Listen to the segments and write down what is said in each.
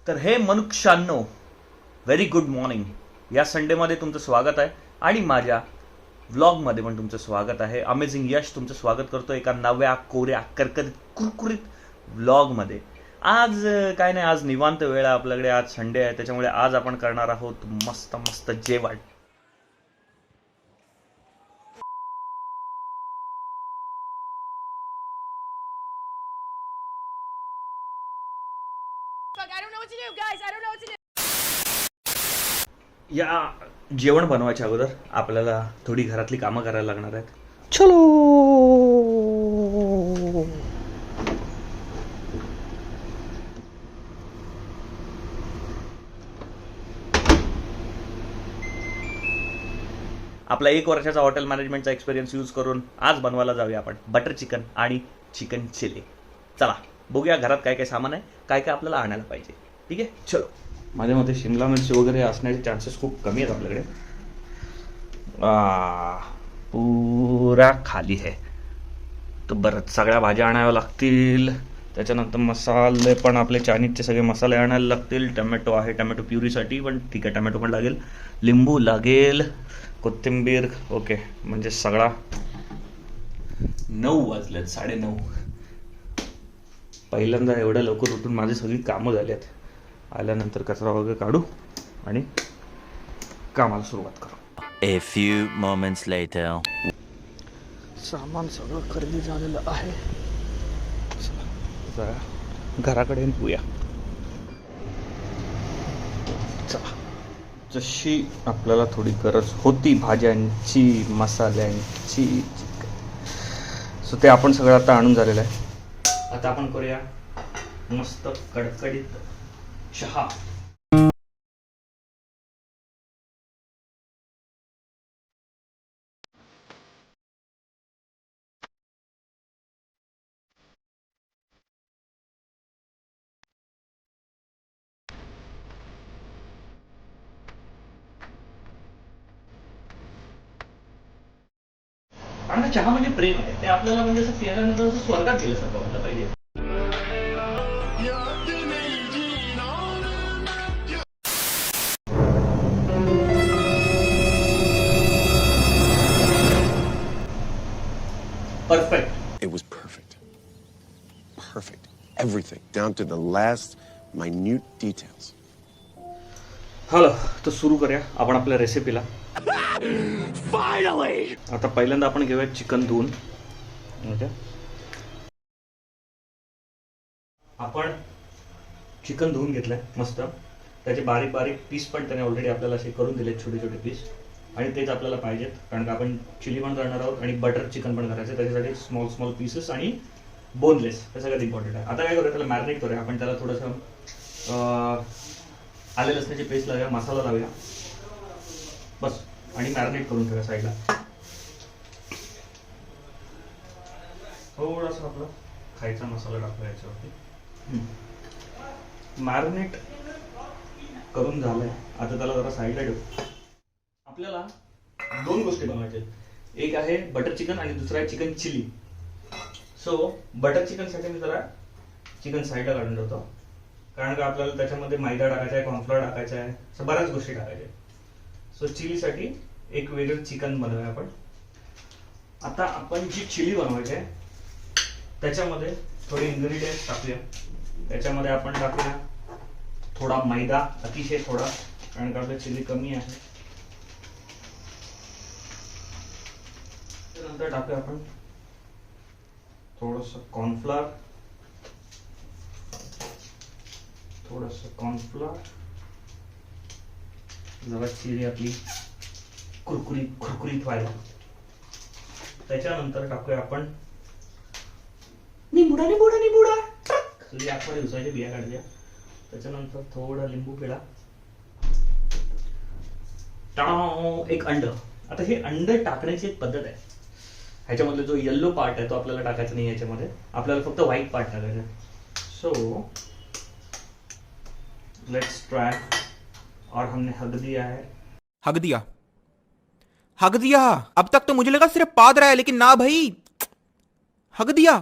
तर हे मनुष्यांनो, very good morning. या संडेमध्ये तुमचं स्वागत आहे आणि माझ्या व्लॉगमध्ये पण तुमचं स्वागत आहे. अमेझिंग यश तुमचं स्वागत करतो एका नव्या कोऱ्या करकरीत कुरकुरीत व्लॉगमध्ये. आज काय नाही, आज निवांत वेळ आहे आपल्याकडे. आज संडे आहे, त्याच्यामुळे आज आपण करणार आहोत मस्त मस्त जेवण. I don't know what to do, guys. I don't know what to do. या जेवण बनवायच्या अगोदर आपल्याला थोडी घरातली कामं करायला लागणार आहेत. चलो. आपला 1 वर्षाचा हॉटेल मॅनेजमेंटचा एक्सपिरियन्स यूज करून आज बनवायला जाऊया आपण बटर चिकन आणि चिकन चिली. चला बघूया घरात काय काय सामान आहे, काय काय आपल्याला आणायला पाहिजे. ठीक आहे, चलो. माझ्या मते शिमला मिरची वगैरे असण्याचे चान्सेस खूप कमी आहेत आपल्याकडे. पुरा खाली आहे तर बरंच सगळ्या भाज्या आणाव्या लागतील. त्याच्यानंतर मसाले पण आपले चायनीजचे सगळे मसाले आणायला लागतील. टमॅटो आहे, टमॅटो प्युरीसाठी पण ठीक आहे, टमॅटो पण लागेल. लिंबू लागेल, कोथिंबीर. ओके, म्हणजे सगळा 9 वाजलेत, 9:30. पहिल्यांदा एवढ्या लवकर उठून माझी सगळी कामं झाली आहेत. आल्यानंतर कचरा वगैरे काढू आणि कामाला सुरुवात करू. A few moments later. सामान सगळं खरेदी झालेलं आहे. जरा घराकडे येऊया. चला, जशी आपल्याला थोडी गरज होती भाज्यांची, मसाल्यांची, सो ते आपण सगळं आता आणून झालेलं आहे. आता आपण करूया मस्त कडकडीत चहा. आणि चहा म्हणजे प्रेम आहे, ते आपल्याला म्हणजे असं पिल्यानंतर असं स्वर्गात गेल्यासारखं वाटलं पाहिजे. Perfect. It was perfect. Perfect. Everything, down to the last minute details. Hello, तर सुरू करूया आपण आपल्या रेसिपीला. Finally! आता पहिल्यांदा आपण घेऊया चिकन धुवून. आपण चिकन धुवून घेतलंय मस्त. त्याचे बारीक बारीक पीस पण त्याने ऑलरेडी आपल्याला असे करून दिले, छोटे छोटे पीस. आणि तेच आपल्याला पाहिजेत, कारण का आपण चिली पण करणार आहोत आणि बटर चिकन पण करायचं. त्याच्यासाठी स्मॉल स्मॉल पीसेस आणि बोनलेस हे सगळ्यात इम्पॉर्टंट आहे. आता काय करूया, त्याला मॅरिनेट करूया आपण. त्याला थोडंसं आले लसणाची पेस्ट लावूया, मसाला लावूया बस, आणि मॅरिनेट करून ठेवूया साईडला. थोडासा आपला खायचा मसाला टाकूया याच्यावरती. मॅरिनेट करून झालंय, आता त्याला जरा साईडला ठेवू. आपल्याला 2 गोष्टी बनवायच्या आहेत. एक आहे बटर चिकन आणि दुसरा आहे चिकन चिली. सो बटर चिकनसाठी मी जरा चिकन साईडला काढून ठेवतो, कारण का आपल्याला त्याच्यामध्ये मैदा टाकायचा आहे, कॉर्नफ्लॉवर टाकायचा आहे, असं बऱ्याच गोष्टी टाकायच्या आहेत. सो चिलीसाठी एक वेगळं चिकन बनवूया आपण. आता आपण जी चिली बनवायची आहे त्याच्यामध्ये थोडे इन्ग्रेडियंट्स टाकूया. त्याच्यामध्ये आपण टाकूया थोडा मैदा, अतिशय थोडा, कारण का आपली चिली कमी आहे. त्यानंतर टाकूया आपण थोडंसं कॉर्नफ्लॉवर, जरा चिली आपली कुरकुरीत व्हायला. त्याच्यानंतर टाकूया आपण निंबुडा. तुझी आतमध्ये उसाच्या बिया काढल्या. त्याच्यानंतर थोडा लिंबू पिळा, एक अंड. आता हे अंड टाकण्याची एक पद्धत आहे. ह्याच्यामधला जो येल्लो पार्ट आहे तो आपल्याला टाकायचा नाही, याच्यामध्ये आपल्याला फक्त व्हाईट पार्ट टाकायचा. So let's try. और हमने हग दिया है. हक दिया, हक दिया. अब तक तो मुझे लगा सिर्फ पाद रहा है, लेकिन ना भाई, हक दिया.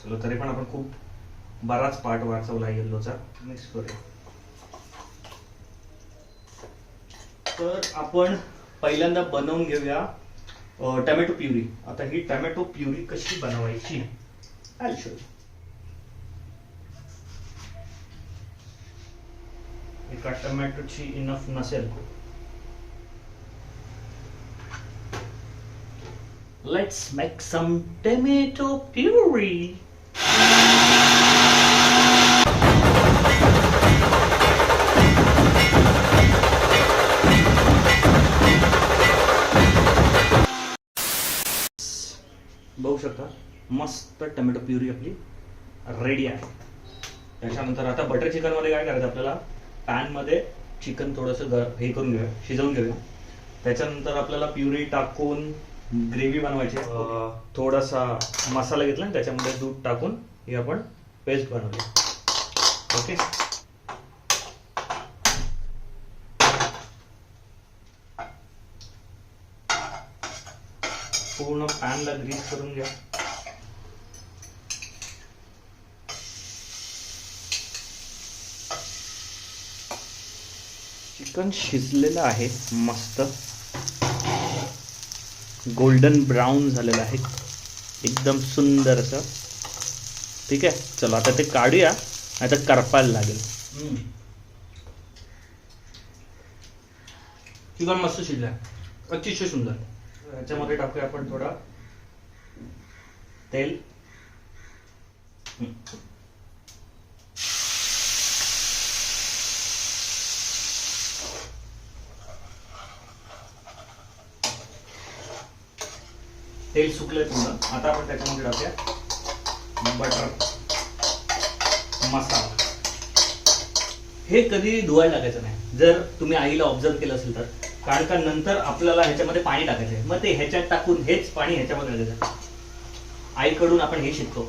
चलो तरी पण आपण खूप बराच पार्ट वाचवला येल्लोचा. मिक्स करूया. तर आपण पहिल्यांदा बनवून घेऊया टोमॅटो प्युरी. आता ही टोमॅटो प्युरी कशी बनवायची I'll show you. एका टोमॅटोची इनफ नसेल, let's make some tomato puree. बघू शकता मस्त टोमॅटो प्युरी आपली रेडी आहे. त्याच्यानंतर आता बटर चिकन मध्ये काय करायचं, आपल्याला पॅन मध्ये चिकन थोडंसं हे करून घेऊया, शिजवून घेऊया. त्याच्यानंतर आपल्याला प्युरी टाकून ग्रेव्ही बनवायची. थोडासा मसाला घेतला आणि त्याच्यामध्ये दूध टाकून ही आपण पेस्ट बनवली. ओके, पूर्ण पॅनला ग्रीस करून घ्या. चिकन शिजलेलं आहे, मस्त गोल्डन ब्राऊन झालेलं आहे, एकदम सुंदर असं. ठीक आहे, चलो आता ते काढूया, आता करपायला लागेल. चिकन मस्त शिजलंय, अतिशय सुंदर. ह्याच्यामध्ये टाकूया आपण थोडा तेल. तेल सुकलंय पूर्ण. आता आपण त्याच्यामध्ये टाकूया बटर मसाला. हे कधी धुवायला टाकायचं नाही, जर तुम्ही आईला ऑब्झर्व केलं असेल तर. कारण का नंतर आपल्याला ह्याच्यामध्ये पाणी टाकायचं आहे, मग ते ह्याच्यात टाकून हेच पाणी ह्याच्यामध्ये टाकायचं. आईकडून आपण हे शिकतो,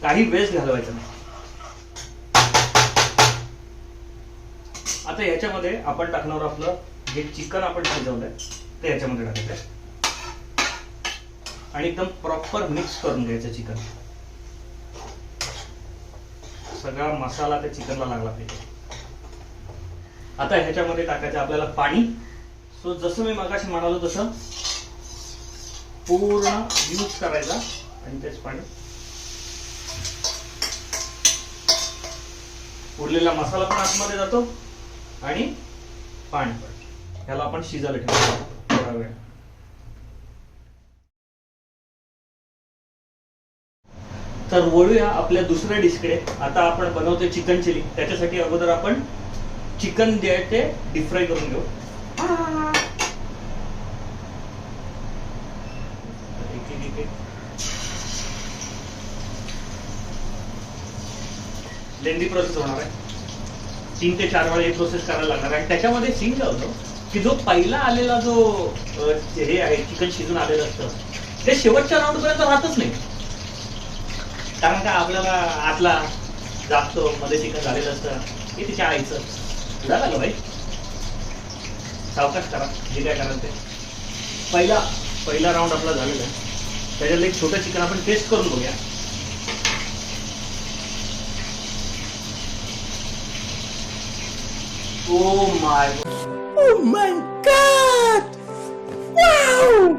काही वेस्ट घालवायचं नाही. आता ह्याच्यामध्ये आपण टाकणार आपलं जे चिकन आपण शिजवलंय ते ह्याच्यामध्ये टाकायचं आणि एकदम प्रॉपर मिक्स करून घ्यायचं चिकन. सगळा मसाला त्या चिकनला लागला पाहिजे. आता ह्याच्यामध्ये टाकायचं आपल्याला पाणी. सो जसं मी मगाशी म्हणालो तसं पूर्ण यूज करायचा आणि तेच पाणी. उरलेला मसाला पण आतमध्ये जातो आणि पाणी पण. ह्याला आपण शिजायला ठेवतो थोडा वेळ. तर वळूया आपल्या दुसऱ्या डिशकडे. आता आपण बनवतोय चिकन चिली. त्याच्यासाठी अगोदर आपण चिकन जे आहे ते डीप फ्राय करून घेऊ. लेंदी प्रोसेस होणार आहे, 3 ते 4 वेळा ही प्रोसेस करायला लागणार आहे. त्याच्यामध्ये सीन काय होतो की जो पहिला आलेला जो हे आहे चिकन शिजून आलेलं असतं ते शेवटच्या राऊंड पर्यंत राहतच नाही. कारण का आपल्याला आतला जागतो, मध्ये चिकन झालेलं असतं. हे तिच्या आईचं उडा लागलं भाई. सावकाश करा जे काय कराल ते. पहिला राऊंड आपला झालेला आहे. त्याच्यातलं एक छोटं चिकन आपण टेस्ट करून बघूया. Oh my God, wow.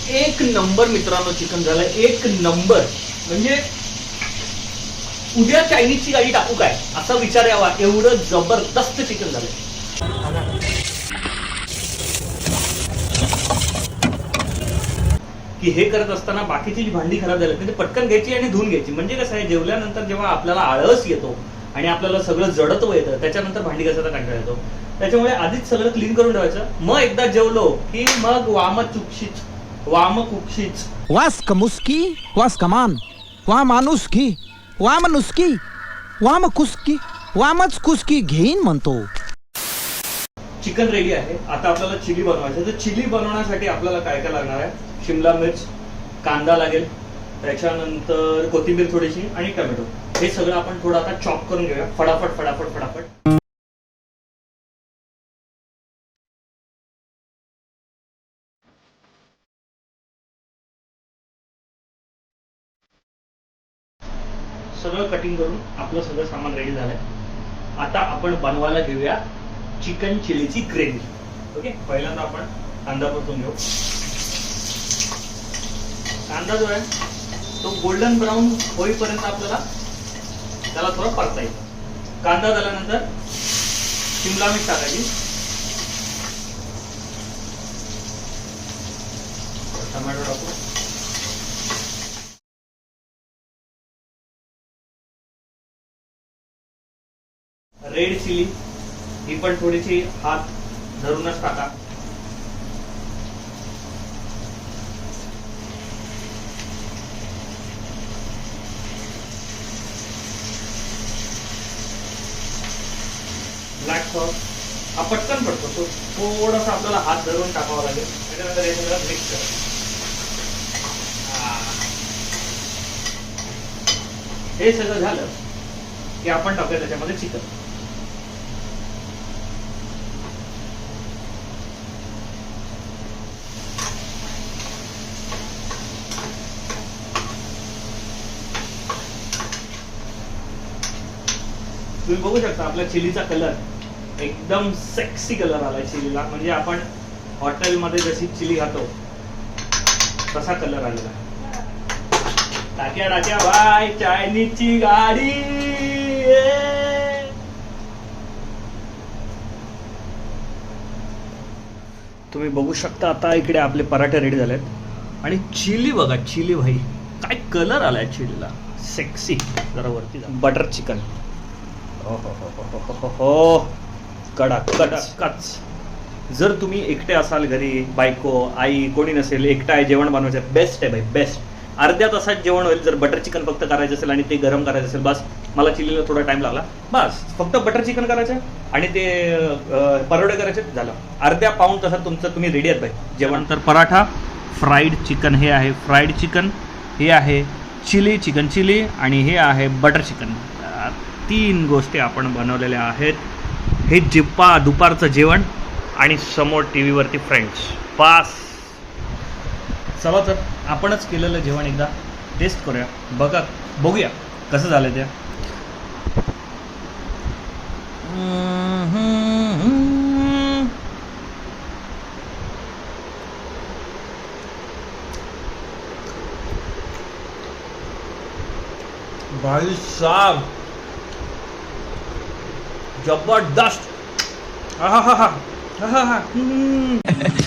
एक नंबर मित्रांनो चिकन झालंय, एक नंबर. म्हणजे उद्या चायनीजची गाडी टाकू काय असा विचार यावा, एवढं जबरदस्त चिकन झालंय. की हे करत असताना बाकीची जी भांडी खराब झाली ते पटकन घ्यायची आणि धुवून घ्यायची. म्हणजे कसं आहे, जेवल्यानंतर जेव्हा आपल्याला आळस येतो आणि आपल्याला सगळं जडत्व येतं, त्याच्यानंतर भांडी घासायचा कंटाळा येतो. त्याच्यामुळे आधीच सगळं क्लीन करून ठेवायचं. मग एकदा जेवलो की मग वाम कुक्षीच वास कमुस्की वास कमान वा माणुसकी वा मनुस्की वाम कुस्की वामच कुस्की घेईन म्हणतो. चिकन रेडी आहे. आता आपल्याला चिली बनवायचं. तर चिली बनवण्यासाठी आपल्याला काय काय लागणार आहे, शिमला मिर्च, कांदा लागेल, त्याच्यानंतर कोथिंबीर थोडीशी आणि टोमॅटो. हे सगळं आपण थोडं आता चॉप करून घेऊया फटाफट फटाफट फटाफट. सगळं कटिंग करून आपलं सगळं सामान रेडी झालंय. आता आपण बनवायला घेऊया चिकन चिलीची ग्रेव्ही. ओके, पहिल्यांदा आपण कांदा परतून घेऊ. कांदा जो आहे तो गोल्डन ब्राऊन होईपर्यंत आपल्याला त्याला थोडं परतायचं. कांदा झाल्यानंतर शिमला मिरच टाकायची, टोमॅटो टाकू, रेड चिली ही पण थोडीशी हात धरूनच टाका. ब्लॅक सॉस हा पटकन पडतो, तो थोडासा आपल्याला हात धरून टाकावा लागेल. त्याच्यानंतर हे सगळं मिक्स करा. हे सगळं झालं की आपण टाकूया त्याच्यामध्ये चिकन. तुम्ही बघू शकता आपल्या चिलीचा कलर एकदम सेक्सी कलर आलाय चिलीला. म्हणजे आपण हॉटेलमध्ये जशी चिली खातो तसा कलर आलेला. टाक्या टाक्या बाय चायनीजची गाडी. तुम्ही बघू शकता आता इकडे आपले पराठे रेडी झालेत. आणि चिली बघा, चिली भाई काय कलर आलाय चिलीला, सेक्सी. जरा वरती जा. बटर चिकन, हो कडक कडक कच. जर तुम्ही एकटे असाल घरी, बायको आई कोणी नसेल, एकटा आहे, जेवण बनवायचं, बेस्ट आहे भाई, बेस्ट. अर्ध्या तासात जेवण होईल. जर बटर चिकन फक्त करायचं असेल आणि ते गरम करायचं असेल, बस. मला चिलीला थोडा टाइम लागला, बस. फक्त बटर चिकन करायचं आणि ते परोडे करायचे, झालं. अर्ध्या पाऊण तासात तुमचं तुम्ही रेडी आहेत भाई जेवण. तर पराठा, फ्राईड चिकन हे आहे फ्राईड चिकन, हे आहे चिली चिकन चिली, आणि हे आहे बटर चिकन. 3 गोष्टी आपण बनवलेल्या आहेत. हे दुपारचं जेवण आणि समोर टी व्हीवरती फ्रेंड्स, पास. चला तर आपणच केलेलं जेवण एकदा टेस्ट करूया, बघूया कसं झालं ते. भाई साहब जबरदस्त.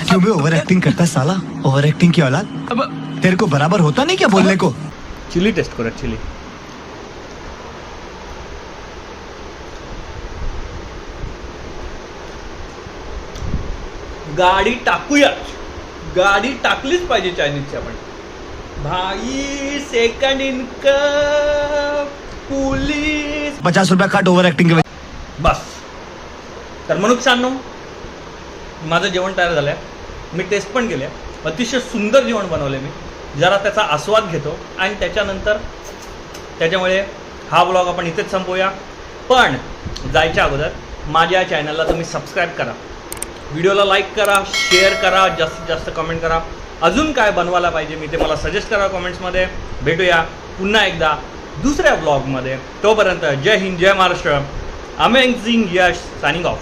क्यों भी ओवर एक्टिंग करता है साला, ओवर एक्टिंग की औलाद. अब तेरे को बराबर होता नहीं क्या बोलने को. चिली टेस्ट करूया, चिली. गाडी टाकूया, गाडी टाकलीच पाहिजे चायनीजची आपण भाई. सेकंड इनकम पोलीस 50 रुपया काट ओवर एक्टिंग के. बस. तर मनुष्यांनो, माझं जेवण तयार झालंय. मी टेस्ट पण केले, अतिशय सुंदर जेवण बनवले मी. जरा त्याचा आस्वाद घेतो आणि त्याच्यामुळे हा ब्लॉग आपण इथेच संपवूया. पण जायच्या अगोदर माझ्या चॅनलला तुम्ही सबस्क्राईब करा, व्हिडिओला लाईक करा, शेअर करा, जास्तीत जास्त कमेंट करा. अजून काय बनवायला पाहिजे मी ते मला सजेस्ट करा कमेंट्समध्ये. भेटूया पुन्हा एकदा दुसऱ्या ब्लॉगमध्ये. तोपर्यंत जय हिंद, जय महाराष्ट्र. अमेझिंग यश सायनिंग ऑफ.